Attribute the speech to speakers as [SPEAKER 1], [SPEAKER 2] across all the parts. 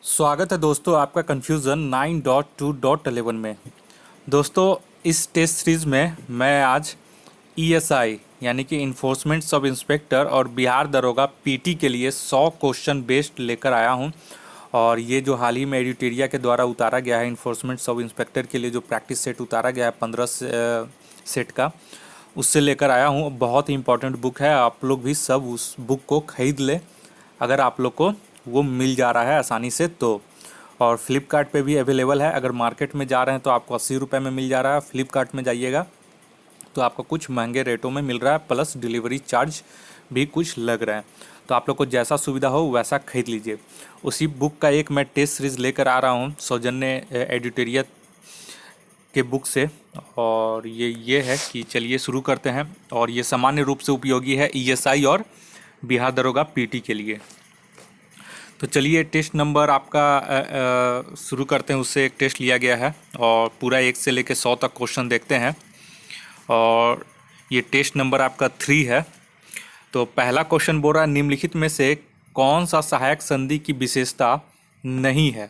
[SPEAKER 1] स्वागत है दोस्तों आपका कन्फ्यूज़न 9.2.11 में। दोस्तों इस टेस्ट सीरीज़ में मैं आज ईएसआई यानी कि इन्फोर्समेंट सब इंस्पेक्टर और बिहार दरोगा पीटी के लिए 100 क्वेश्चन बेस्ड लेकर आया हूं। और ये जो हाल ही में एडिटेरिया के द्वारा उतारा गया है इन्फोर्समेंट सब इंस्पेक्टर के लिए जो प्रैक्टिस सेट उतारा गया है 15 सेट का, उससे लेकर आया हूँ। बहुत ही इंपॉर्टेंट बुक है, आप लोग भी सब उस बुक को खरीद ले अगर आप लोग को वो मिल जा रहा है आसानी से तो। और फ्लिपकार्ट पे भी अवेलेबल है, अगर मार्केट में जा रहे हैं तो आपको 80 रुपये में मिल जा रहा है, फ्लिपकार्ट में जाइएगा तो आपको कुछ महंगे रेटों में मिल रहा है, प्लस डिलीवरी चार्ज भी कुछ लग रहा है। तो आप लोग को जैसा सुविधा हो वैसा खरीद लीजिए। उसी बुक का एक मैं टेस्ट सीरीज़ लेकर आ रहा हूँ सौजन्य एडिटोरियल के बुक से। और ये है कि चलिए शुरू करते हैं। और ये सामान्य रूप से उपयोगी है ईएसआई और बिहार दरोगा पीटी के लिए। तो चलिए टेस्ट नंबर आपका शुरू करते हैं, उससे एक टेस्ट लिया गया है और पूरा 1 से लेकर 100 तक क्वेश्चन देखते हैं। और ये टेस्ट नंबर आपका 3 है। तो पहला क्वेश्चन बोल रहा है निम्नलिखित में से कौन सा सहायक संधि की विशेषता नहीं है।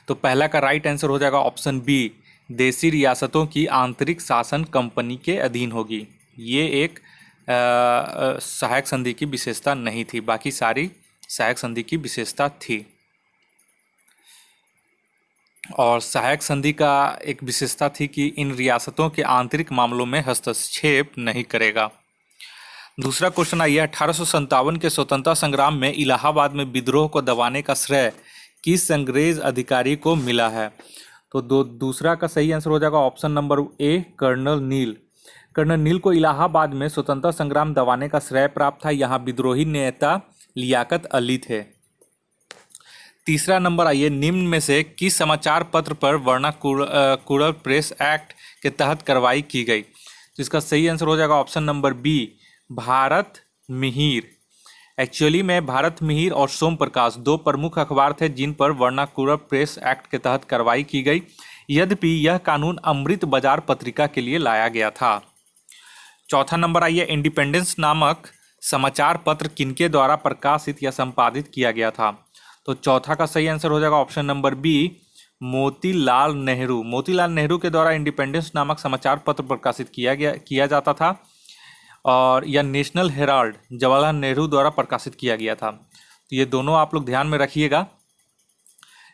[SPEAKER 1] तो पहला का राइट आंसर हो जाएगा ऑप्शन बी, देशी रियासतों की आंतरिक शासन कंपनी के अधीन होगी। ये एक सहायक संधि की विशेषता नहीं थी, बाकी सारी सहायक संधि की विशेषता थी। और सहायक संधि का एक विशेषता थी कि इन रियासतों के आंतरिक मामलों में हस्तक्षेप नहीं करेगा। दूसरा क्वेश्चन आइए, 1857 के स्वतंत्रता संग्राम में इलाहाबाद में विद्रोह को दबाने का श्रेय किस अंग्रेज अधिकारी को मिला है। तो दूसरा का सही आंसर हो जाएगा option number A, colonel Neil. Colonel Neil को इलाहाबाद में स्वतंत्रता संग्राम दबाने का श्रेय प्राप्त था। यहाँ विद्रोही नेता लियाकत अली थे। तीसरा नंबर आइए, निम्न में से किस समाचार पत्र पर वर्नाकुलर प्रेस एक्ट के तहत कार्रवाई की गई। तो इसका सही आंसर हो जाएगा option number B, Bharat Mihir. Actually में भारत मिहिर और सोम प्रकाश दो प्रमुख अखबार थे जिन पर वर्नाकुलर प्रेस एक्ट के तहत कार्रवाई की गई। यद्यपि यह कानून अमृत बाजार पत्रिका के लिए लाया गया था। चौथा नंबर आइए, इंडिपेंडेंस नामक समाचार पत्र किनके द्वारा प्रकाशित या संपादित किया गया था। तो चौथा का सही आंसर हो जाएगा option number B, Motilal Nehru. Motilal Nehru के द्वारा इंडिपेंडेंस नामक समाचार पत्र प्रकाशित किया जाता था। और यह नेशनल हेराल्ड जवाहरलाल नेहरू द्वारा प्रकाशित किया गया था। तो ये दोनों आप लोग ध्यान में रखिएगा।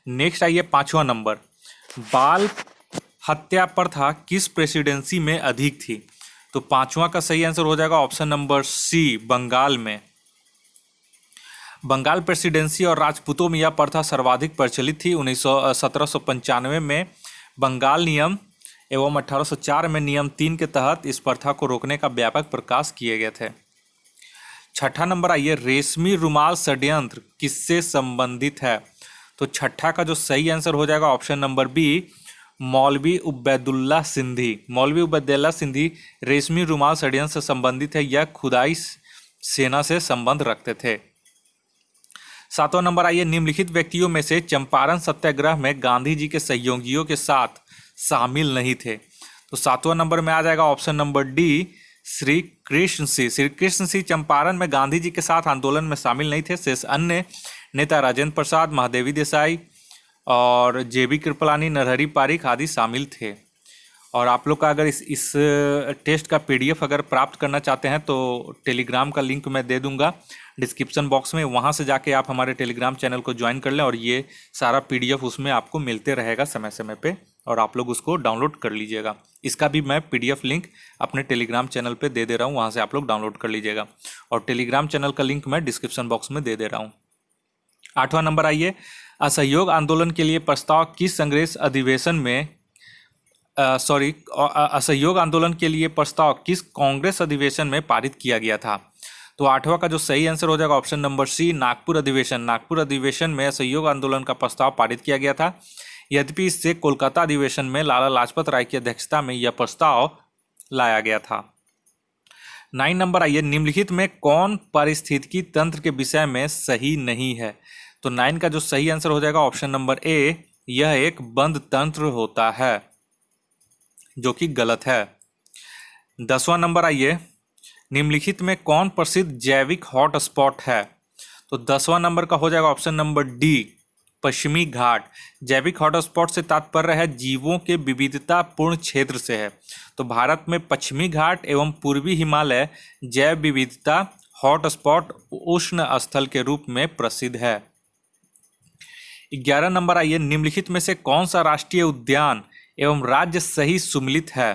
[SPEAKER 1] नेक्स्ट आइए, पांचवा नंबर, बाल हत्या प्रथा किस प्रेसिडेंसी में अधिक थी। तो पांचवा का सही आंसर हो जाएगा ऑप्शन नंबर सी, बंगाल में। बंगाल प्रेसिडेंसी और राजपूतों में यह प्रथा सर्वाधिक प्रचलित थी। 1795 में बंगाल नियम एवं 1804 में नियम 3 के तहत इस प्रथा को रोकने का व्यापक प्रयास किए गए थे। छठा नंबर आइए, रेशमी रुमाल षड्यंत्र किससे संबंधित है। तो छठा का जो सही आंसर हो जाएगा ऑप्शन नंबर बी, मौलवी उबैदुल्ला सिंधी। मौलवी उबैदुल्ला सिंधी रेशमी रुमाल षड्यंत्र से संबंधित है। यह खुदाई सेना से संबंध रखते थे। सातवां नंबर आइए, निम्नलिखित व्यक्तियों में से चंपारण सत्याग्रह में गांधी जी के सहयोगियों के साथ शामिल नहीं थे। तो सातवां नंबर में आ जाएगा option number D, Shri Krishna Singh. Shri Krishna Singh Champaran में गांधी जी के साथ आंदोलन में शामिल नहीं थे। शेष अन्य नेता राजेंद्र प्रसाद, महादेवी देसाई और जेबी कृपलानी, नरहरि पारिक आदि शामिल थे। और आप लोग का अगर इस टेस्ट का पीडीएफ अगर प्राप्त करना चाहते हैं तो टेलीग्राम का लिंक मैं दे दूंगा डिस्क्रिप्शन बॉक्स में, वहां से जाके आप हमारे टेलीग्राम चैनल को ज्वाइन कर लें और ये सारा पीडीएफ उसमें आपको मिलते रहेगा समय समय पे, और आप लोग उसको डाउनलोड कर लीजिएगा। इसका भी मैं पीडीएफ लिंक अपने टेलीग्राम चैनल पे दे रहा हूँ, वहाँ से आप लोग डाउनलोड कर लीजिएगा। और टेलीग्राम चैनल का लिंक मैं डिस्क्रिप्शन बॉक्स में दे रहा हूँ। आठवां नंबर आइए, असहयोग आंदोलन के लिए प्रस्ताव किस कांग्रेस अधिवेशन में असहयोग आंदोलन के लिए प्रस्ताव किस कांग्रेस अधिवेशन में पारित किया गया था। तो आठवां का जो सही आंसर हो जाएगा ऑप्शन नंबर सी, नागपुर अधिवेशन। नागपुर अधिवेशन में असहयोग आंदोलन का प्रस्ताव पारित किया गया था। यद्यपि इससे कोलकाता अधिवेशन में लाला लाजपत राय की अध्यक्षता में यह प्रस्ताव लाया गया था। 9 नंबर आइए, निम्नलिखित में कौन पारिस्थितिकी तंत्र के विषय में सही नहीं है। तो 9 का जो सही आंसर हो जाएगा ऑप्शन नंबर ए, यह एक बंद तंत्र होता है, जो कि गलत है। 10वां नंबर आइए, निम्नलिखित में कौन प्रसिद्ध जैविक हॉटस्पॉट है। तो 10वां नंबर का हो जाएगा ऑप्शन नंबर डी, पश्चिमी घाट। जैविक हॉटस्पॉट से तात्पर्य है जीवों के विविधतापूर्ण क्षेत्र से है। तो भारत में पश्चिमी घाट एवं पूर्वी हिमालय जैव विविधता हॉटस्पॉट उष्ण स्थल के रूप में प्रसिद्ध है। 11 नंबर आइए, निम्नलिखित में से कौन सा राष्ट्रीय उद्यान एवं राज्य सही सुमेलित है?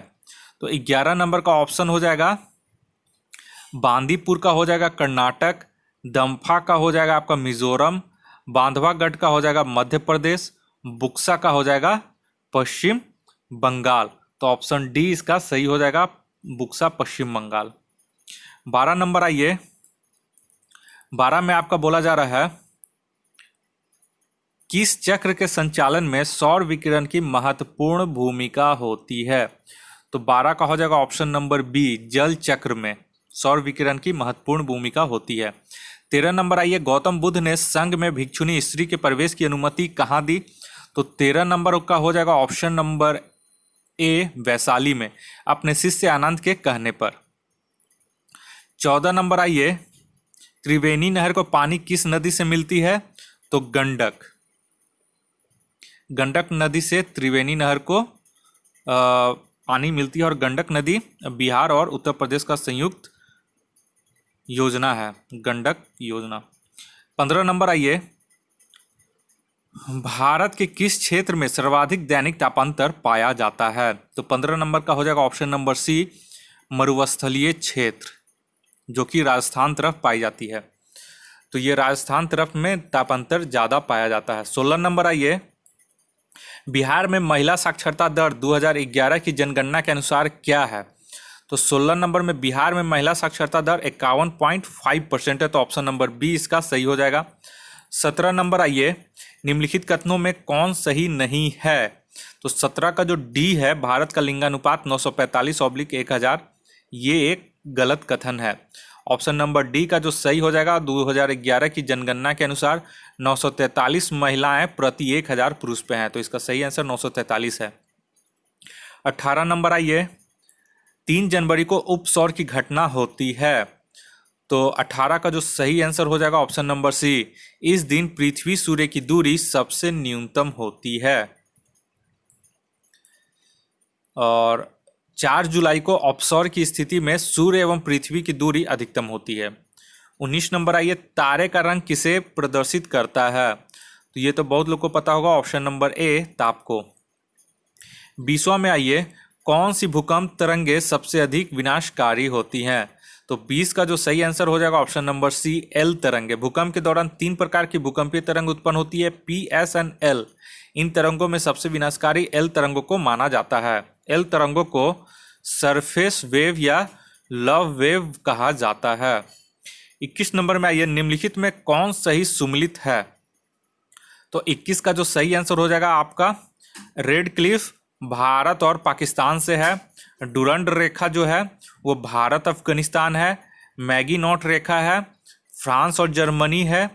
[SPEAKER 1] तो 11 नंबर का ऑप्शन हो जाएगा बांदीपुर का हो जाएगा कर्नाटक, दम्फा का हो जाएगा आपका मिजोरम, बांधवागढ़ का हो जाएगा मध्य प्रदेश, बुक्सा का हो जाएगा पश्चिम बंगाल। तो ऑप्शन डी इसका सही हो जाएगा, बुक्सा पश्चिम बंगाल। 12 नंबर आइए, 12 में आपका बोला जा रहा है किस चक्र के संचालन में सौर विकिरण की महत्वपूर्ण भूमिका होती है? तो 12 का हो जाएगा ऑप्शन नंबर बी, जल चक्र में सौर विकिरण की महत्वपूर्ण भूमिका होती है। 13 नंबर आइए, गौतम बुद्ध ने संघ में भिक्षुणी स्त्री के प्रवेश की अनुमति कहाँ दी? तो 13 नंबर का हो जाएगा ऑप्शन नंबर ए, वैशाली में, अपने शिष्य आनंद के कहने पर। 14 नंबर आइए, त्रिवेणी नहर को पानी किस नदी से मिलती है? तो गंडक। गंडक नदी से त्रिवेणी नहर को पानी मिलती है और गंडक नदी बिहार और उत्तर प्रदेश का संयुक्त योजना है, गंडक योजना। 15 नंबर आइए, भारत के किस क्षेत्र में सर्वाधिक दैनिक तापांतर पाया जाता है? तो 15 नंबर का हो जाएगा ऑप्शन नंबर सी, मरुस्थलीय क्षेत्र, जो कि राजस्थान तरफ पाई जाती है। तो ये राजस्थान तरफ में तापांतर ज़्यादा पाया जाता है। 16 नंबर आइए, बिहार में महिला साक्षरता दर 2011 की जनगणना के अनुसार क्या है? तो 16 नंबर में बिहार में महिला साक्षरता दर 51.5% है। तो ऑप्शन नंबर बी इसका सही हो जाएगा। 17 नंबर आइए, निम्नलिखित कथनों में कौन सही नहीं है? तो 17 का जो डी है, भारत का लिंगानुपात 945/1000, ये एक गलत कथन है। ऑप्शन नंबर डी का जो सही हो जाएगा, 2011 की जनगणना के अनुसार 943 महिलाएं प्रति 1000 पुरुष पे हैं। तो इसका सही आंसर 943 है। 18 नंबर आइए, 3 जनवरी को उपसौर की घटना होती है। तो 18 का जो सही आंसर हो जाएगा ऑप्शन नंबर सी, इस दिन पृथ्वी सूर्य की दूरी सबसे न्यूनतम होती है। और 4 जुलाई को अपसौर की स्थिति में सूर्य एवं पृथ्वी की दूरी अधिकतम होती है। 19 नंबर आइए, तारे का रंग किसे प्रदर्शित करता है? तो ये तो बहुत लोग को पता होगा, ऑप्शन नंबर ए, ताप को। 20वां में आइए, कौन सी भूकंप तरंगे सबसे अधिक विनाशकारी होती हैं? तो 20 का जो सही आंसर हो जाएगा ऑप्शन नंबर सी, एल तरंगे। भूकंप के दौरान 3 प्रकार की भूकंपीय तरंग उत्पन्न होती है, पी, एस एंड एल। इन तरंगों में सबसे विनाशकारी एल तरंगों को माना जाता है। एल तरंगों को सरफेस वेव या लव वेव कहा जाता है। 21 नंबर में आइए, निम्नलिखित में कौन सही सुमेलित है? तो 21 का जो सही आंसर हो जाएगा आपका, रेड क्लिफ भारत और पाकिस्तान से है। डुरंड रेखा जो है वो भारत अफगानिस्तान है। मैगी नॉट रेखा है, फ्रांस और जर्मनी है।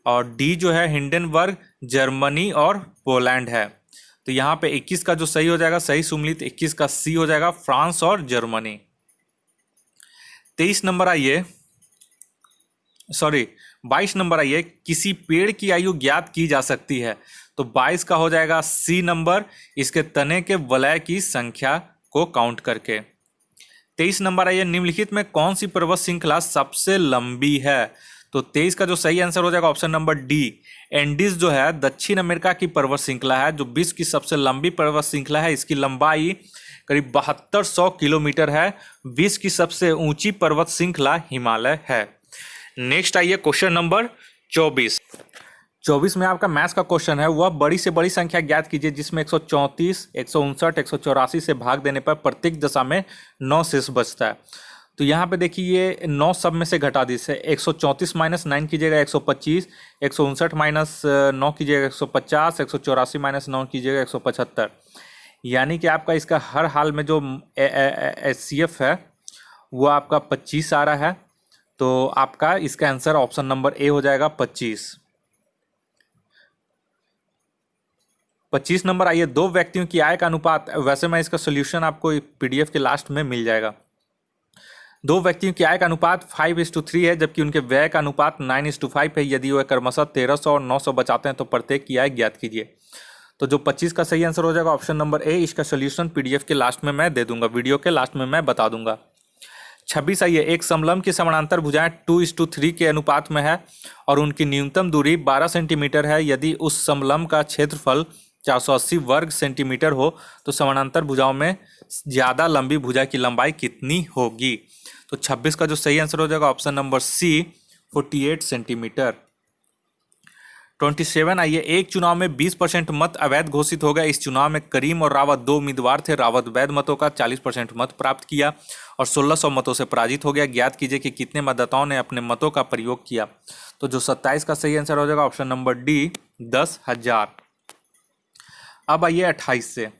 [SPEAKER 1] और डी जो है हिंडनबर्ग, जर्मनी और पोलैंड है। तो यहाँ पे 21 का जो सही हो जाएगा, सही सुमेलित 21 का सी हो जाएगा, फ्रांस और जर्मनी। 22 नंबर आइए, किसी पेड़ की आयु ज्ञात की जा सकती है। तो 22 का हो जाएगा सी नंबर, इसके तने के वलय की संख्या को काउंट करके। 23 नंबर आइए, निम्नलिखित में कौन सी पर्वत श्रृंखला सबसे लंबी है? तो 23 का जो सही आंसर हो जाएगा ऑप्शन नंबर डी, एंडीज जो है दक्षिण अमेरिका की पर्वत श्रृंखला है, जो विश्व की सबसे लंबी पर्वत श्रृंखला है। इसकी लंबाई करीब 7200 किलोमीटर है। विश्व की सबसे ऊंची पर्वत श्रृंखला हिमालय है। नेक्स्ट आइए क्वेश्चन नंबर 24। 24 में आपका मैथ्स का क्वेश्चन है, वह बड़ी से बड़ी संख्या ज्ञात कीजिए जिसमें 134, 159, 184 से भाग देने पर प्रत्येक दशा में 9 शेष बचता है। तो यहाँ पे देखिए, ये 9 सब में से घटा दीजिए। 134 माइनस 9 कीजिएगा 125, 159 माइनस 9 कीजिएगा 150, 184 माइनस 9 कीजिएगा 175। यानी कि आपका इसका हर हाल में जो HCF है वो आपका 25 आ रहा है। तो आपका इसका आंसर ऑप्शन नंबर ए हो जाएगा 25। 25 नंबर आइए, 2 व्यक्तियों की आय का अनुपात, वैसे मैं इसका सोल्यूशन आपको PDF के लास्ट में मिल जाएगा। दो व्यक्तियों की आय का अनुपात 5:3 है, जबकि उनके व्यय का अनुपात 9:5 है। यदि वह क्रमशः 1300 और 900 बचाते हैं तो प्रत्येक की आय ज्ञात कीजिए। तो जो 25 का सही आंसर हो जाएगा ऑप्शन नंबर ए। इसका सोल्यूशन पीडीएफ के लास्ट में मैं दे दूंगा, वीडियो के लास्ट में मैं बता दूंगा। 26 आइए, एक समलंब की समानांतर भुजाएं 2:3 के अनुपात में है और उनकी न्यूनतम दूरी 12 सेंटीमीटर है। यदि उस समलंब का क्षेत्रफल 480 वर्ग सेंटीमीटर हो तो समानांतर भुजाओं में ज़्यादा लंबी भुजा की लंबाई कितनी होगी? तो 26 का जो सही आंसर हो जाएगा ऑप्शन नंबर सी, 48 सेंटीमीटर। 27 आइए, एक चुनाव में 20% मत अवैध घोषित हो गए। इस चुनाव में करीम और रावत दो उम्मीदवार थे। रावत वैध मतों का 40% मत प्राप्त किया और 1600 मतों से पराजित हो गया। ज्ञात कीजिए कि कितने मतदाताओं ने अपने मतों का प्रयोग किया। तो जो 27 का सही आंसर हो जाएगा ऑप्शन नंबर डी, 10,000। अब आइए 28 से।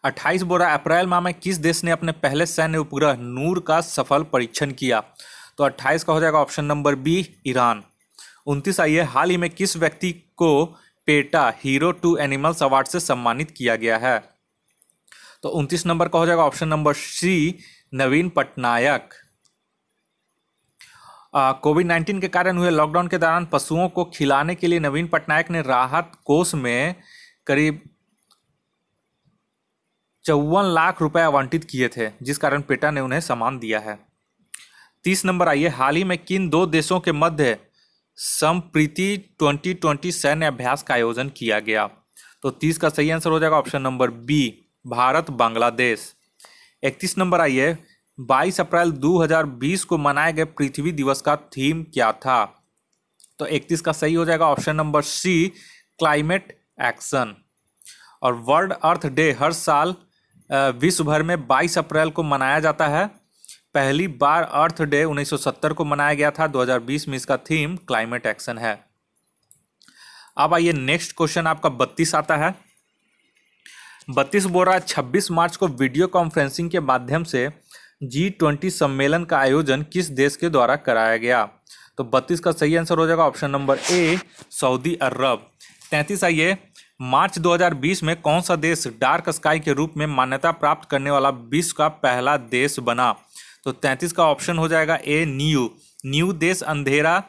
[SPEAKER 1] 28 बोरा, अप्रैल माह में किस देश ने अपने पहले सैन्य उपग्रह नूर का सफल परीक्षण किया? तो 28 का हो जाएगा ऑप्शन नंबर बी, ईरान। 29 आइए, हाल ही में किस व्यक्ति को PETA hero to animals award से सम्मानित किया गया है? तो 29 नंबर का हो जाएगा ऑप्शन नंबर सी, नवीन पटनायक। कोविड-19 के कारण हुए लॉकडाउन के दौरान पशुओं को खिलाने के लिए नवीन पटनायक ने राहत कोष में करीब 54 लाख रुपए आवंटित किए थे, जिस कारण पेटा ने उन्हें सम्मान दिया है। 30 नंबर आइए, हाल ही में किन दो देशों के मध्य संप्रीति 2020 सैन्य अभ्यास का आयोजन किया गया? तो 30 का सही आंसर हो जाएगा option number B, Bharat Bangladesh. 31 number आइए, 22 अप्रैल 2020 को मनाए गए पृथ्वी दिवस का थीम क्या था? तो 31 का सही हो जाएगा option number C, climate action. और वर्ल्ड अर्थ डे हर साल विश्व भर में 22 अप्रैल को मनाया जाता है। पहली बार अर्थ डे 1970 को मनाया गया था। 2020 में इसका थीम क्लाइमेट एक्शन है। अब आइए नेक्स्ट क्वेश्चन आपका 32 आता है। 32 बोल रहा है, 26 मार्च को वीडियो कॉन्फ्रेंसिंग के माध्यम से G20 सम्मेलन का आयोजन किस देश के द्वारा कराया गया? तो 32 का सही आंसर हो जाएगा ऑप्शन नंबर ए, सऊदी अरब। 33 आइए, मार्च 2020 में कौन सा देश डार्क स्काई के रूप में मान्यता प्राप्त करने वाला विश्व का पहला देश बना? तो 33 का ऑप्शन हो जाएगा ए, न्यू देश अंधेरा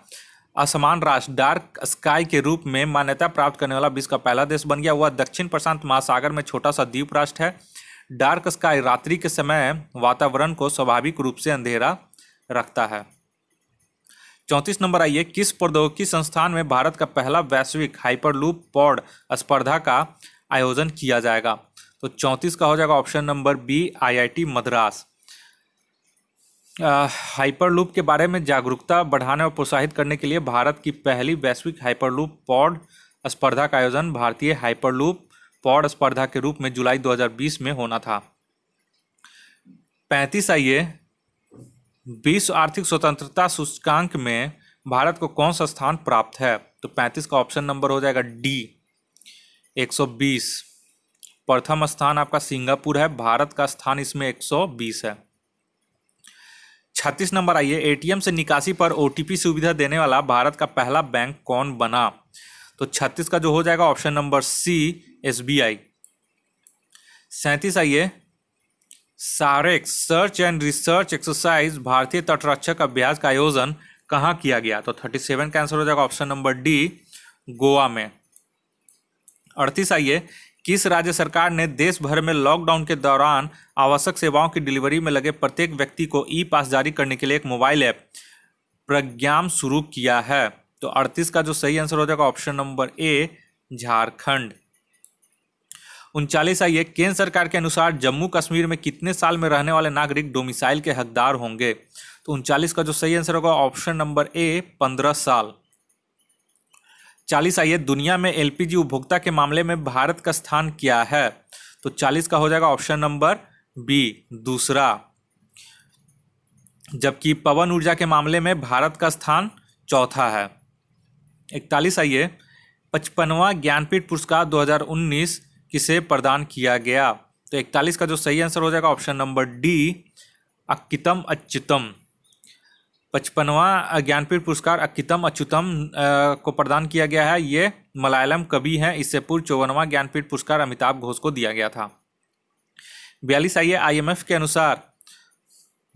[SPEAKER 1] असमान राष्ट्र डार्क स्काई के रूप में मान्यता प्राप्त करने वाला विश्व का पहला देश बन गया। वह दक्षिण प्रशांत महासागर में छोटा सा द्वीप राष्ट्र है। डार्क स्काई रात्रि के समय वातावरण को स्वाभाविक रूप से अंधेरा रखता है। 34 नंबर आइए, किस प्रौद्योगिकी संस्थान में भारत का पहला वैश्विक हाइपरलूप पौड स्पर्धा का आयोजन किया जाएगा? तो 34 का हो जाएगा option number B, IIT Madras. Hyperloop के बारे में जागरूकता बढ़ाने और प्रोत्साहित करने के लिए भारत की पहली वैश्विक हाइपरलूप पौड स्पर्धा का आयोजन भारतीय हाइपरलूप पौड स्पर्धा के रूप में जुलाई 2020 में होना था। 35 आइए, विश्व आर्थिक स्वतंत्रता सूचकांक में भारत को कौन सा स्थान प्राप्त है? तो 35 का ऑप्शन नंबर हो जाएगा डी, 120। प्रथम स्थान आपका सिंगापुर है, भारत का स्थान इसमें 120 है। 36 नंबर आइए, एटीएम से निकासी पर OTP सुविधा देने वाला भारत का पहला बैंक कौन बना? तो 36 का जो हो जाएगा ऑप्शन नंबर सी, SBI। 37 आइए, SAREX search and research exercise भारतीय तटरक्षक अभ्यास का आयोजन कहाँ किया गया? तो 37 का आंसर हो जाएगा ऑप्शन नंबर डी, गोवा में। 38 आइए, किस राज्य सरकार ने देश भर में लॉकडाउन के दौरान आवश्यक सेवाओं की डिलीवरी में लगे प्रत्येक व्यक्ति को ई-पास जारी करने के लिए एक मोबाइल ऐप प्रज्ञाम शुरू किया है? तो 38 का जो सही आंसर हो जाएगा ऑप्शन नंबर ए, झारखंड। 39 आइए, केंद्र सरकार के अनुसार जम्मू कश्मीर में कितने साल में रहने वाले नागरिक डोमिसाइल के हकदार होंगे? तो 39 का जो सही आंसर होगा ऑप्शन नंबर ए, 15 साल। 40 आइए, दुनिया में LPG उपभोक्ता के मामले में भारत का स्थान क्या है? तो 40 का हो जाएगा ऑप्शन नंबर बी, दूसरा। जबकि पवन ऊर्जा के मामले में भारत का स्थान चौथा है। 41 आइए, 55वां ज्ञानपीठ पुरस्कार 2019 किसे प्रदान किया गया? तो 41 का जो सही आंसर हो जाएगा option number D, Akkitham Achyutham. 55वां ज्ञानपीठ पुरस्कार अक्कितम अच्युतम को प्रदान किया गया है। ये मलयालम कवि हैं। इससे पूर्व 54वां ज्ञानपीठ पुरस्कार अमिताभ घोष को दिया गया था। 42 आइए, IMF के अनुसार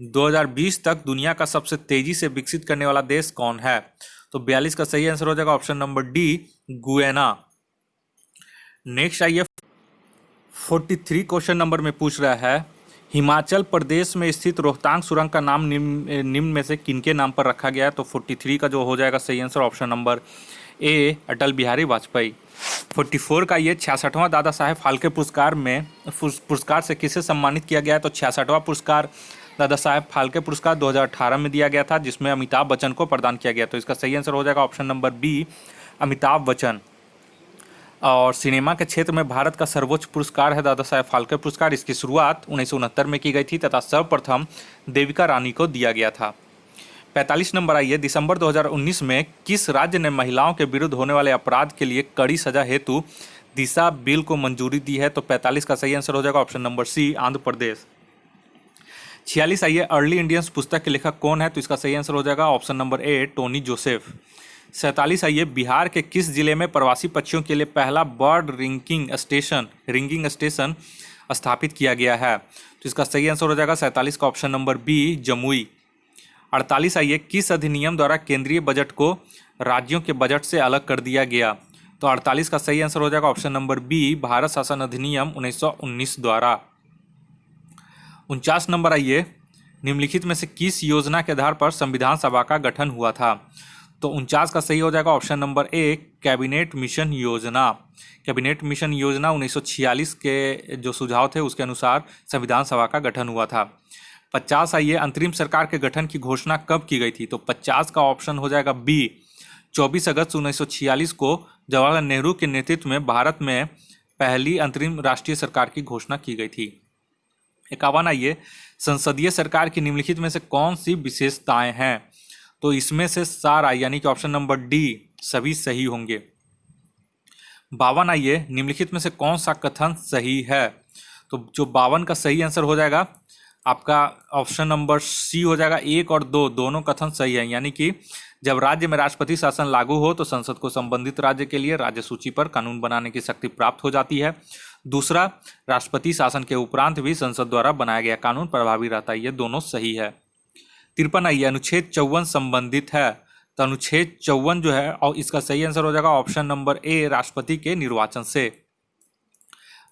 [SPEAKER 1] 2020 तक दुनिया का सबसे तेजी से विकसित करने वाला देश कौन है? तो 42 का सही आंसर हो जाएगा option number D, Guyana. Next आइए 43 क्वेश्चन नंबर में पूछ रहा है, हिमाचल प्रदेश में स्थित रोहतांग सुरंग का नाम निम्न में से किनके नाम पर रखा गया है? तो 43 का जो हो जाएगा सही आंसर ऑप्शन नंबर ए, अटल बिहारी वाजपेयी। 44 का ये 66वां दादा साहेब फाल्के पुरस्कार से किसे सम्मानित किया गया है? तो 66वां पुरस्कार दादा साहेब फाल्के पुरस्कार 2018 में दिया गया था, जिसमें अमिताभ बच्चन को प्रदान किया गया। तो इसका सही आंसर हो जाएगा option number B, Amitabh Bachchan. और सिनेमा के क्षेत्र में भारत का सर्वोच्च पुरस्कार है दादा साहेब फाल्के पुरस्कार। इसकी शुरुआत 1969 में की गई थी तथा सर्वप्रथम देविका रानी को दिया गया था। 45 नंबर आइए, दिसंबर 2019 में किस राज्य ने महिलाओं के विरुद्ध होने वाले अपराध के लिए कड़ी सजा हेतु दिशा बिल को मंजूरी दी है? तो 45 का सही आंसर हो जाएगा ऑप्शन नंबर सी, आंध्र प्रदेश। 46 आइए, अर्ली इंडियंस पुस्तक के लेखक कौन है? तो इसका सही आंसर हो जाएगा ऑप्शन नंबर ए, टोनी जोसेफ। 47 आइए, बिहार के किस जिले में प्रवासी पक्षियों के लिए पहला बर्ड रिंगिंग स्टेशन स्थापित किया गया है? तो इसका सही आंसर हो जाएगा 47 का ऑप्शन नंबर बी, जमुई। 48 आइए, किस अधिनियम द्वारा केंद्रीय बजट को राज्यों के बजट से अलग कर दिया गया? तो 48 का सही आंसर हो जाएगा ऑप्शन नंबर बी, भारत शासन अधिनियम 1919 द्वारा। 49 नंबर आइए, निम्नलिखित में से किस योजना के आधार पर संविधान सभा का गठन हुआ था? तो 49 का सही हो जाएगा ऑप्शन नंबर ए, कैबिनेट मिशन योजना। कैबिनेट मिशन योजना 1946 के जो सुझाव थे उसके अनुसार संविधान सभा का गठन हुआ था। 50 आइए, अंतरिम सरकार के गठन की घोषणा कब की गई थी? तो 50 का ऑप्शन हो जाएगा बी, 24 अगस्त 1946 को जवाहरलाल नेहरू के नेतृत्व में भारत में पहली अंतरिम राष्ट्रीय सरकार की घोषणा की गई थी। 51 आइए, संसदीय सरकार की निम्नलिखित में से कौन सी विशेषताएं हैं? तो इसमें से सारा यानी कि ऑप्शन नंबर डी सभी सही होंगे। 52 आइए, निम्नलिखित में से कौन सा कथन सही है? तो जो 52 का सही आंसर हो जाएगा आपका ऑप्शन नंबर सी हो जाएगा, 1 और 2 दोनों कथन सही है। यानी कि जब राज्य में राष्ट्रपति शासन लागू हो तो संसद को संबंधित राज्य के लिए राज्य सूची पर कानून बनाने की शक्ति प्राप्त हो जाती है। दूसरा, राष्ट्रपति शासन के उपरांत भी संसद द्वारा बनाया गया कानून प्रभावी रहता है। ये दोनों सही है। 53 आइए, अनुच्छेद 54 संबंधित है। तो अनुच्छेद 54 जो है और इसका सही आंसर हो जाएगा ऑप्शन नंबर ए, राष्ट्रपति के निर्वाचन से।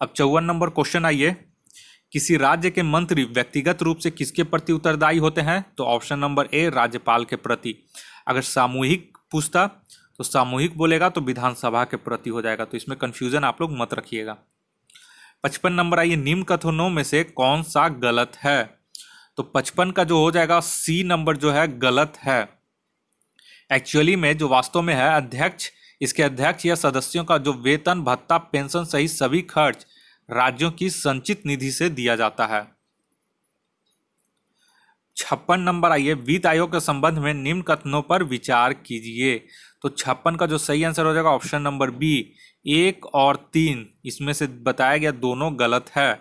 [SPEAKER 1] अब 54 नंबर क्वेश्चन आइए, किसी राज्य के मंत्री व्यक्तिगत रूप से किसके प्रति उत्तरदायी होते हैं? तो ऑप्शन नंबर ए, राज्यपाल के प्रति। अगर सामूहिक पूछता तो सामूहिक बोलेगा तो विधानसभा के प्रति हो जाएगा। तो इसमें कंफ्यूजन आप लोग मत रखिएगा। 55 नंबर आइए, निम्न कथनों में से कौन सा गलत है? तो 55 का जो हो जाएगा सी नंबर जो है गलत है। एक्चुअली में जो वास्तव में है, इसके अध्यक्ष या सदस्यों का जो वेतन, भत्ता, पेंशन सहित सभी खर्च राज्यों की संचित निधि से दिया जाता है। 56 नंबर आइए, वित्त आयोग के संबंध में निम्न कथनों पर विचार कीजिए। तो 56 का जो सही आंसर हो जाएगा ऑप्शन नंबर बी, 1 और 3 इसमें से बताया गया दोनों गलत है।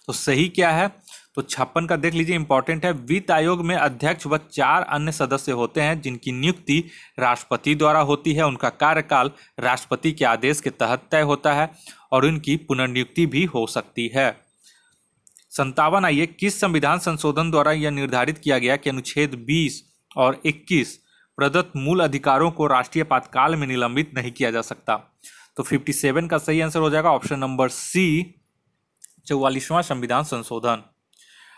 [SPEAKER 1] तो सही क्या है? तो 56 का देख लीजिए, इंपॉर्टेंट है। वित्त आयोग में अध्यक्ष व 4 अन्य सदस्य होते हैं जिनकी नियुक्ति राष्ट्रपति द्वारा होती है। उनका कार्यकाल राष्ट्रपति के आदेश के तहत तय होता है और उनकी पुनर्नियुक्ति भी हो सकती है। 57 आइए, किस संविधान संशोधन द्वारा यह निर्धारित किया गया कि अनुच्छेद 20 और 21 प्रदत्त मूल अधिकारों को राष्ट्रीय आपातकाल में निलंबित नहीं किया जा सकता? तो 57 का सही आंसर हो जाएगा ऑप्शन नंबर सी, 44वां संविधान संशोधन।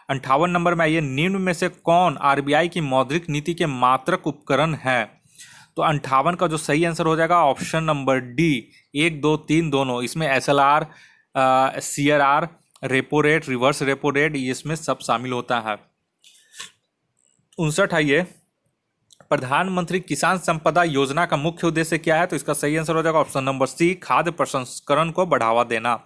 [SPEAKER 1] 58 नंबर में आइए, निम्न में से कौन आरबीआई की मौद्रिक नीति के मात्रक उपकरण है? तो 58 का जो सही आंसर हो जाएगा ऑप्शन नंबर डी, 1, 2, 3 दोनों। इसमें SLR, CRR, repo rate, reverse repo rate, इसमें सब शामिल होता है। 59 आइए, प्रधानमंत्री किसान संपदा योजना का मुख्य उद्देश्य क्या है? तो इसका सही आंसर हो जाएगा ऑप्शन नंबर सी, खाद्य प्रसंस्करण को बढ़ावा देना।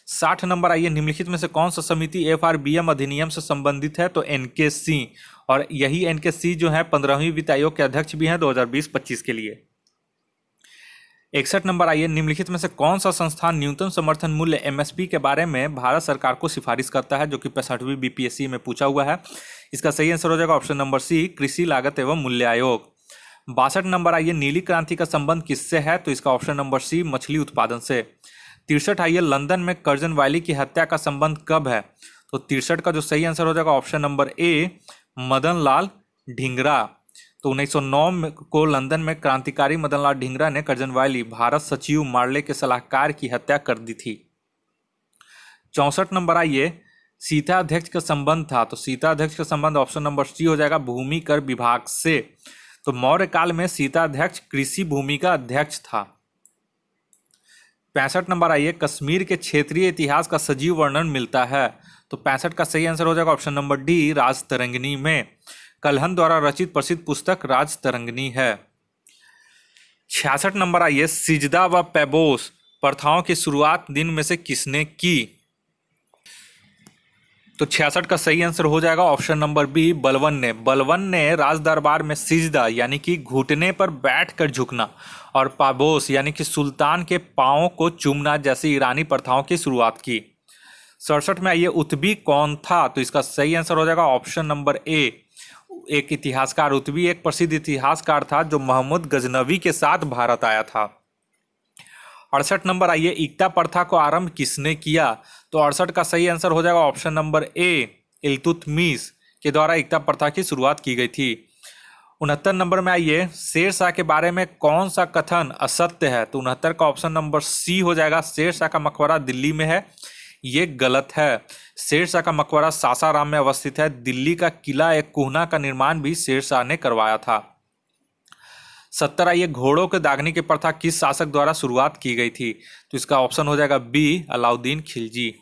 [SPEAKER 1] 60 नंबर आइए, निम्नलिखित में से कौन सा समिति FRBM अधिनियम से संबंधित है? तो NKC, और यही NKC जो है 15वीं वित्त आयोग के अध्यक्ष भी हैं 2020-25 के लिए। 61 नंबर आइए, निम्नलिखित में से कौन सा संस्थान न्यूनतम समर्थन मूल्य MSP के बारे में भारत सरकार को सिफारिश करता है, जो कि 65वीं BPSC में पूछा हुआ है? इसका सही आंसर हो जाएगा ऑप्शन नंबर सी, कृषि लागत एवं मूल्य आयोग। 62 नंबर आइए, नीली क्रांति का संबंध किससे है? तो इसका ऑप्शन नंबर सी, मछली उत्पादन से। 63 आइए, लंदन में कर्जन वायली की हत्या का संबंध कब है? तो 63 का जो सही आंसर हो जाएगा ऑप्शन नंबर ए, मदन लाल ढींगरा। तो 1909 को लंदन में क्रांतिकारी मदन लाल ढींगरा ने कर्जनवैली भारत सचिव मार्ले के सलाहकार की हत्या कर दी थी। 64 नंबर आइए, सीता अध्यक्ष का संबंध था। तो सीता अध्यक्ष का संबंध ऑप्शन नंबर सी हो जाएगा, भूमि कर विभाग से। तो मौर्य काल में सीता अध्यक्ष कृषि भूमि का अध्यक्ष था। 65 नंबर आइए, कश्मीर के क्षेत्रीय इतिहास का सजीव वर्णन मिलता है। तो 65 का सही आंसर हो जाएगा ऑप्शन नंबर डी, राजतरंगिणी में। कल्हन द्वारा रचित प्रसिद्ध पुस्तक राजतरंगिणी है। 66 नंबर आइए, सिजदा व पैबोस प्रथाओं की शुरुआत दिन में से किसने की? तो 66 का सही आंसर हो जाएगा ऑप्शन नंबर बी, बलवन ने। बलवन ने राज दरबार में सिजदा यानी कि घुटने पर बैठकर झुकना और पाबोस यानी कि सुल्तान के पांवों को चूमना जैसी ईरानी प्रथाओं की शुरुआत की। 67 में आइए, उत्बी कौन था? तो इसका सही आंसर हो जाएगा ऑप्शन नंबर ए, एक इतिहासकार। उत्बी एक प्रसिद्ध इतिहासकार था जो मोहम्मद गजनवी के साथ भारत आया था। 68 नंबर आइए, एकता प्रथा को आरंभ किसने किया? तो 68 का सही आंसर हो जाएगा ऑप्शन नंबर ए, इल्तुतमिश के द्वारा एकता प्रथा की शुरुआत की गई थी। 69 नंबर में आइए, शेर शाह के बारे में कौन सा कथन असत्य है? तो 69 का ऑप्शन नंबर सी हो जाएगा, शेर शाह का मकबरा दिल्ली में है। ये गलत है। शेर शाह का मकबरा सासाराम में अवस्थित है। दिल्ली का किला एक कुहना का निर्माण भी शेर शाह ने करवाया था। 70 आइए, घोड़ों के दागने की प्रथा किस शासक द्वारा शुरुआत की गई थी? तो इसका ऑप्शन हो जाएगा बी, अलाउद्दीन खिलजी।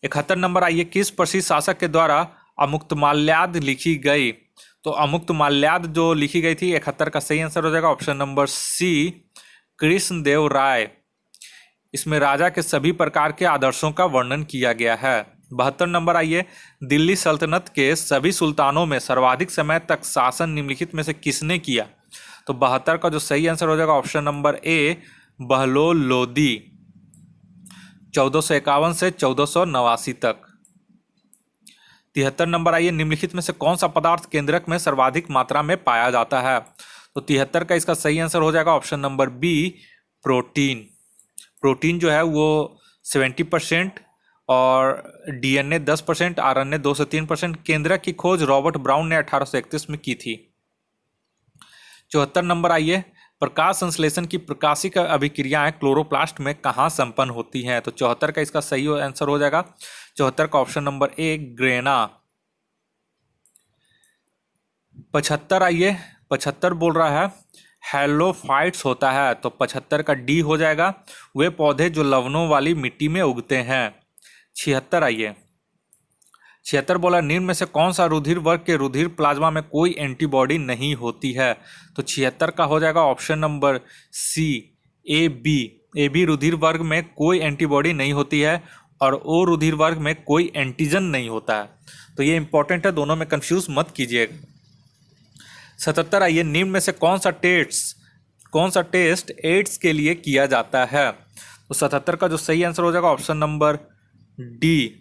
[SPEAKER 1] 71 नंबर आइए, किस प्रसिद्ध शासक के द्वारा अमुक्तमाल्याद लिखी गई? तो अमुक्तमाल्याद जो लिखी गई थी, 71 का सही आंसर हो जाएगा ऑप्शन नंबर सी, कृष्णदेव राय। इसमें राजा के सभी प्रकार के आदर्शों का वर्णन किया गया है। 72 नंबर आइए, दिल्ली सल्तनत के सभी सुल्तानों में सर्वाधिक समय तक शासन निम्नलिखित में से किसने किया? तो 72 का जो सही आंसर हो जाएगा ऑप्शन नंबर ए, बहलोल लोदी, 1451 से 1489 तक। 73 नंबर आइए, निम्नलिखित में से कौन सा पदार्थ केंद्रक में सर्वाधिक मात्रा में पाया जाता है? तो 73 का इसका सही आंसर हो जाएगा option number B, protein. Protein जो है वो 70% और डीएनए 10%, आरएनए 2 से 3%। केंद्रक की खोज रॉबर्ट ब्राउन ने 1831 में की थी। 74 नंबर आइए, प्रकाश संश्लेषण की प्रकाशिक अभिक्रियाएं क्लोरोप्लास्ट में कहाँ संपन्न होती हैं? तो 74 का इसका सही आंसर हो जाएगा 74 का ऑप्शन नंबर ए, ग्रेना। 75 आइए, 75 बोल रहा है हेलोफाइट्स होता है। तो 75 का डी हो जाएगा, वे पौधे जो लवणों वाली मिट्टी में उगते हैं। 76 आइए, 76 बोला, निम्न में से कौन सा रुधिर वर्ग के रुधिर प्लाज्मा में कोई एंटीबॉडी नहीं होती है? तो 76 का हो जाएगा option number C, A B. A B रुधिर वर्ग में कोई एंटीबॉडी नहीं होती है और ओ रुधिर वर्ग में कोई एंटीजन नहीं होता है। तो ये इंपॉर्टेंट है, दोनों में कंफ्यूज मत कीजिएगा। 77 आइए, निम्न में से कौन सा टेस्ट एड्स के लिए किया जाता है? तो 77 का जो सही आंसर हो जाएगा ऑप्शन नंबर डी,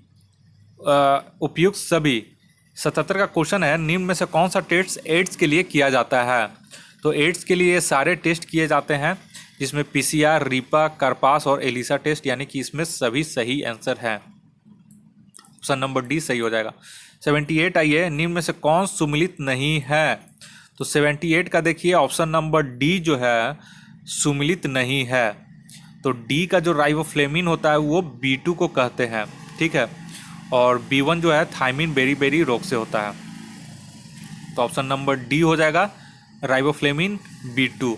[SPEAKER 1] उपयुक्त सभी। 77 का क्वेश्चन है, निम्न में से कौन सा टेस्ट एड्स के लिए किया जाता है? तो एड्स के लिए सारे टेस्ट किए जाते हैं, जिसमें पीसीआर, रीपा, कार्पास और एलिसा टेस्ट, यानी कि इसमें सभी सही आंसर है। ऑप्शन नंबर डी सही हो जाएगा। 78 आइए, निम्न में से कौन सुमिलित नहीं है? तो 78 का देखिए ऑप्शन नंबर डी जो है सुमिलित नहीं है। तो डी का जो राइबोफ्लेविन होता है वो B2 को कहते हैं, ठीक है, और B1 जो है थायमिन बेरी रोग से होता है। तो ऑप्शन नंबर डी हो जाएगा, राइबोफ्लेविन B2,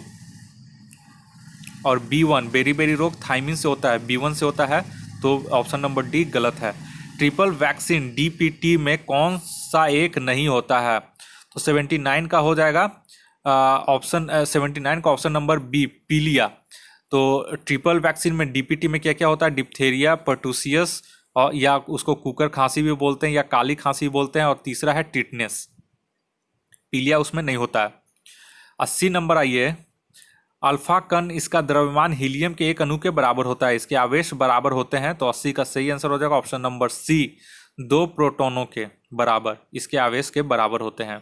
[SPEAKER 1] और B1 बेरी रोग थायमिन से होता है, B1 से होता है। तो ऑप्शन नंबर डी गलत है। ट्रिपल वैक्सीन DPT में कौन सा एक नहीं होता है? तो 79 का हो जाएगा ऑप्शन 79 का ऑप्शन नंबर बी, पीलिया। तो ट्रिपल वैक्सीन में DPT में क्या क्या होता है? डिप्थेरिया, पर्टूसियस, और या उसको कुकर खांसी भी बोलते हैं या काली खांसी बोलते हैं, और तीसरा है टिटनेस। पीलिया उसमें नहीं होता है। 80 नंबर आइए, अल्फा कण इसका द्रव्यमान हीलियम के एक अणु के बराबर होता है, इसके आवेश बराबर होते हैं। तो 80 का सही आंसर हो जाएगा ऑप्शन नंबर सी, 2 प्रोटॉनों के बराबर इसके आवेश के बराबर होते हैं।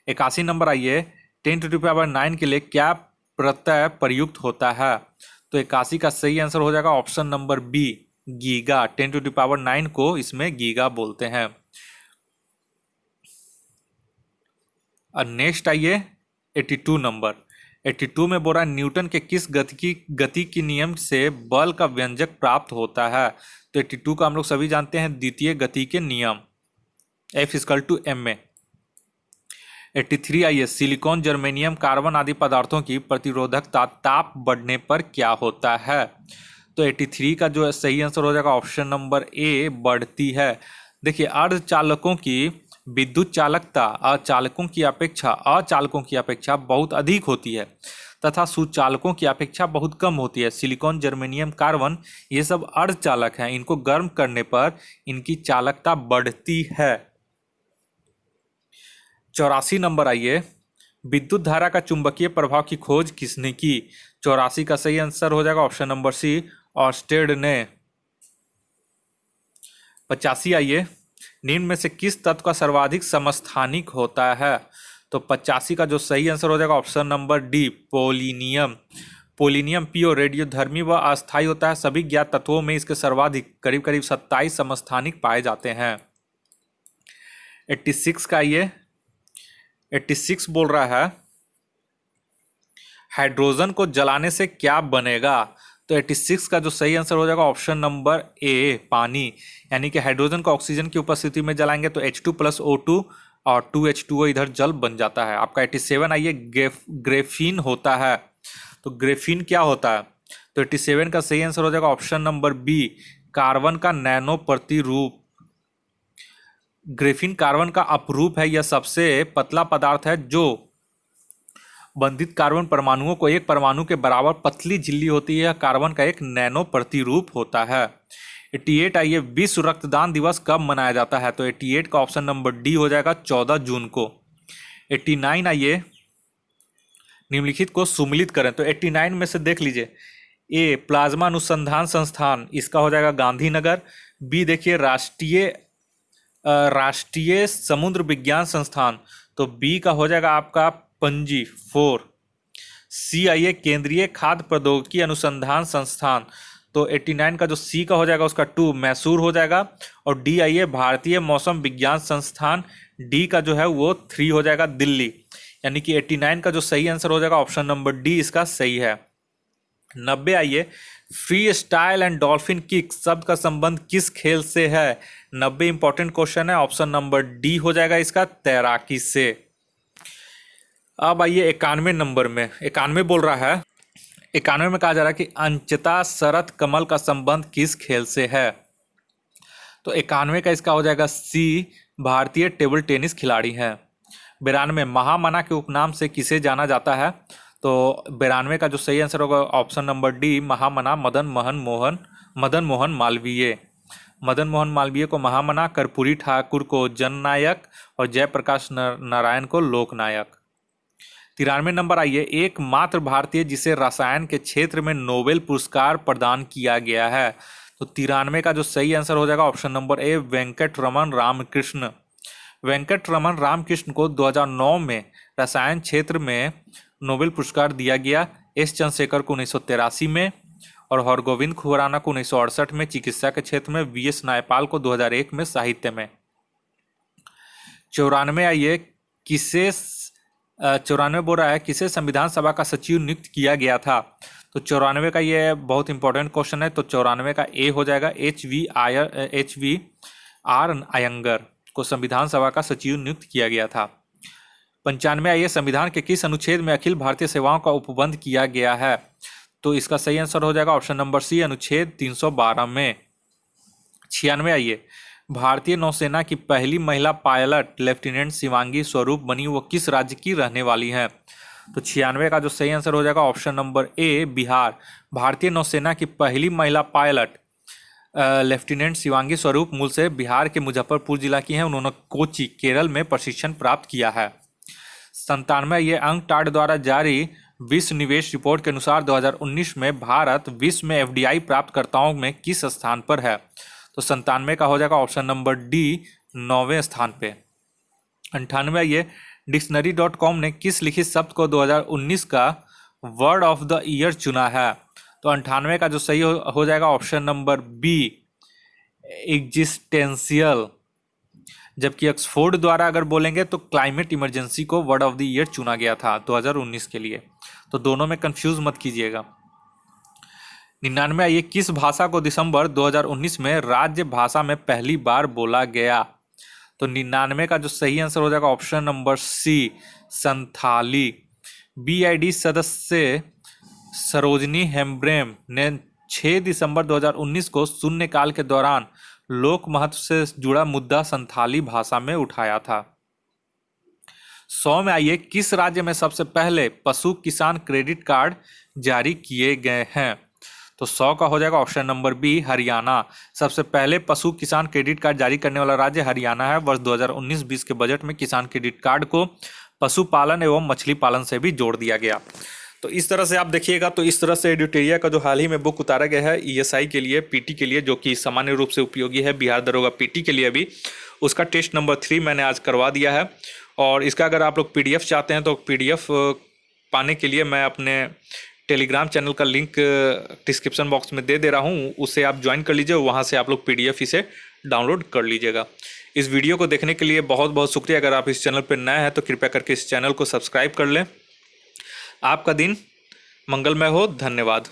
[SPEAKER 1] 81 नंबर आइए, 10⁹ के लिए क्या प्रत्यय प्रयुक्त होता है? तो 81 का सही आंसर हो जाएगा ऑप्शन नंबर बी, गीगा, 10⁹ को इसमें गीगा बोलते हैं। और नेक्स्ट आइए 82 नंबर। 82 में बोल रहा है न्यूटन के किस गति की नियम से बल का व्यंजक प्राप्त होता है। तो 82 का हम लोग सभी जानते हैं द्वितीय गति के नियम, F=ma। 83 आइए सिलिकॉन, जर्मेनियम, कार्बन आदि पदार्थों की प्रतिरोधकता ताप बढ़ने पर क्या होता है। तो 83 का जो सही आंसर हो जाएगा ऑप्शन नंबर ए, बढ़ती है। देखिए अर्धचालकों की विद्युत चालकता अचालकों की अपेक्षा बहुत अधिक होती है तथा सुचालकों की अपेक्षा बहुत कम होती है। सिलिकॉन, जर्मेनियम, कार्बन ये सब अर्धचालक हैं, इनको गर्म करने पर इनकी चालकता बढ़ती है। 84 नंबर आइए विद्युत धारा का चुंबकीय प्रभाव की खोज किसने की। 84 का सही आंसर हो जाएगा ऑप्शन नंबर सी, ऑर्स्टेड ने। 85 आइए निम्न में से किस तत्व का सर्वाधिक समस्थानिक होता है। तो 85 का जो सही आंसर हो जाएगा option number D, polonium. Polonium pure रेडियोधर्मी व अस्थायी होता है। सभी ज्ञात तत्वों में इसके सर्वाधिक करीब करीब 27 समस्थानिक पाए जाते हैं। 86 का आइए 86 बोल रहा है हाइड्रोजन को जलाने से क्या बनेगा। तो 86 का जो सही आंसर हो जाएगा ऑप्शन नंबर ए, पानी। यानी कि हाइड्रोजन को ऑक्सीजन की उपस्थिति में जलाएंगे तो H2+O2 और 2H2O इधर जल बन जाता है। आपका 87 आइए ग्रेफीन होता है। तो ग्रेफीन क्या होता है। तो 87 का सही आंसर हो जाएगा ऑप्शन नंबर बी, कार्बन का नैनो प्रतिरूप। ग्रेफीन कार्बन का अपरूप है। यह सबसे पतला पदार्थ है जो बंधित कार्बन परमाणुओं को एक परमाणु के बराबर पतली झिल्ली होती है। कार्बन का एक नैनो प्रतिरूप होता है। 88 आइए विश्व रक्तदान दिवस कब मनाया जाता है। तो 88 का ऑप्शन नंबर डी हो जाएगा 14 जून को। 89 आइए निम्नलिखित को सुमिलित करें। तो 89 में से देख लीजिए, ए प्लाज्मा अनुसंधान संस्थान, इसका हो जाएगा गांधीनगर। बी देखिए राष्ट्रीय समुद्र विज्ञान संस्थान, तो बी का हो जाएगा आपका पणजी 4। सी आइए केंद्रीय खाद्य प्रौद्योगिकी अनुसंधान संस्थान, तो 89 का जो सी का हो जाएगा उसका 2 मैसूर हो जाएगा। और डी आइए भारतीय मौसम विज्ञान संस्थान, डी का जो है वो 3 हो जाएगा दिल्ली। यानी कि 89 का जो सही आंसर हो जाएगा ऑप्शन नंबर डी इसका सही है। 90 आइए free style and dolphin kick शब्द का संबंध किस खेल से है। 90 इंपॉर्टेंट क्वेश्चन है, ऑप्शन नंबर डी हो जाएगा इसका तैराकी से। अब आइए 91 नंबर में, 91 बोल रहा है 91 में कहा जा रहा है कि अंचिता शरत कमल का संबंध किस खेल से है। तो 91 का इसका हो जाएगा सी, भारतीय टेबल टेनिस खिलाड़ी हैं। 92 महामना के उपनाम से किसे जाना जाता है। तो 92 का जो सही आंसर होगा ऑप्शन नंबर डी, महामना मदन मोहन मालवीय। मदन मोहन मालवीय को महामना, कर्पूरी ठाकुर को जननायक और जयप्रकाश नारायण को लोकनायक। 93 नंबर आइए एकमात्र भारतीय जिसे रसायन के क्षेत्र में नोबेल पुरस्कार प्रदान किया गया है। तो 93 का जो सही आंसर हो जाएगा option number A, Venkataraman Ramakrishna. Venkataraman Ramakrishna को 2009 में रसायन क्षेत्र में नोबेल पुरस्कार दिया गया। एस चंद्रशेखर को 1983 में और हरगोविंद खुराना को 1968 में चिकित्सा के क्षेत्र में, वीएस नायपाल को 2001 में साहित्य में। 94 आइए 94 बोल रहा है किसे संविधान सभा का सचिव नियुक्त किया गया था। तो 94 का ये बहुत इंपॉर्टेंट क्वेश्चन है। तो 94 का ए हो जाएगा HVR अयंगर को संविधान सभा का सचिव नियुक्त किया गया था। 95 आइए संविधान के किस अनुच्छेद में अखिल भारतीय सेवाओं का उपबंध किया गया है। तो इसका सही आंसर हो जाएगा ऑप्शन नंबर सी, अनुच्छेद 312 में। 96 आइए भारतीय नौसेना की पहली महिला पायलट लेफ्टिनेंट शिवांगी स्वरूप बनी, वो किस राज्य की रहने वाली हैं। तो 96 का जो सही आंसर हो जाएगा ऑप्शन नंबर ए, बिहार। भारतीय नौसेना की पहली महिला पायलट लेफ्टिनेंट शिवांगी स्वरूप मूल से बिहार के मुजफ्फरपुर जिला की हैं। उन्होंने कोची केरल में प्रशिक्षण प्राप्त किया है। 97 ये अंकटाड द्वारा जारी विश्व निवेश रिपोर्ट के अनुसार 2019 में भारत विश्व में FDI प्राप्तकर्ताओं में किस स्थान पर है। तो 97 का हो जाएगा ऑप्शन नंबर डी, 9वें स्थान पे। 98 ये dictionary.com ने किस लिखित शब्द को 2019 का वर्ड ऑफ द ईयर चुना है। तो 98 का जो सही हो जाएगा ऑप्शन नंबर बी, एग्जिस्टेंशियल। जबकि ऑक्सफोर्ड द्वारा अगर बोलेंगे तो क्लाइमेट इमरजेंसी को वर्ड ऑफ द ईयर चुना गया था 2019 के लिए। तो दोनों में कंफ्यूज मत कीजिएगा। 99, आइए किस भाषा को दिसंबर 2019 में राज्य भाषा में पहली बार बोला गया? तो 99 का जो सही आंसर हो जाएगा option number C, Santhali. BJD सदस्य सरोजनी हेम्ब्रेम ने 6 दिसंबर 2019 को शून्यकाल के दौरान लोक महत्व से जुड़ा मुद्दा संथाली भाषा में उठाया था। 100 में आइए किस राज्य में सबसे पहले पशु किसान क्रेडिट कार्ड जारी किए गए हैं? तो 100 का हो जाएगा ऑप्शन नंबर बी, हरियाणा। सबसे पहले पशु किसान क्रेडिट कार्ड जारी करने वाला राज्य हरियाणा है। वर्ष 2019-20 के बजट में किसान क्रेडिट कार्ड को पशुपालन एवं मछली पालन से भी जोड़ दिया गया। तो इस तरह से आप देखिएगा, तो इस तरह से एडिटोरिया का जो हाल ही में बुक उतारा गया है ईएसआई के लिए, पीटी के लिए, जो कि सामान्य रूप से उपयोगी है बिहार दरोगा पीटी के लिए भी, उसका टेस्ट नंबर 3 मैंने आज करवा दिया है। और इसका अगर आप लोग पीडीएफ चाहते हैं तो पीडीएफ पाने के लिए मैं अपने टेलीग्राम चैनल का लिंक डिस्क्रिप्शन बॉक्स में दे रहा हूँ, उसे आप ज्वाइन कर लीजिए, वहाँ से आप लोग पीडीएफ इसे डाउनलोड कर लीजिएगा। इस वीडियो को देखने के लिए बहुत बहुत शुक्रिया। अगर आप इस चैनल पर नए हैं तो कृपया करके इस चैनल को सब्सक्राइब कर लें। आपका दिन मंगलमय हो। धन्यवाद।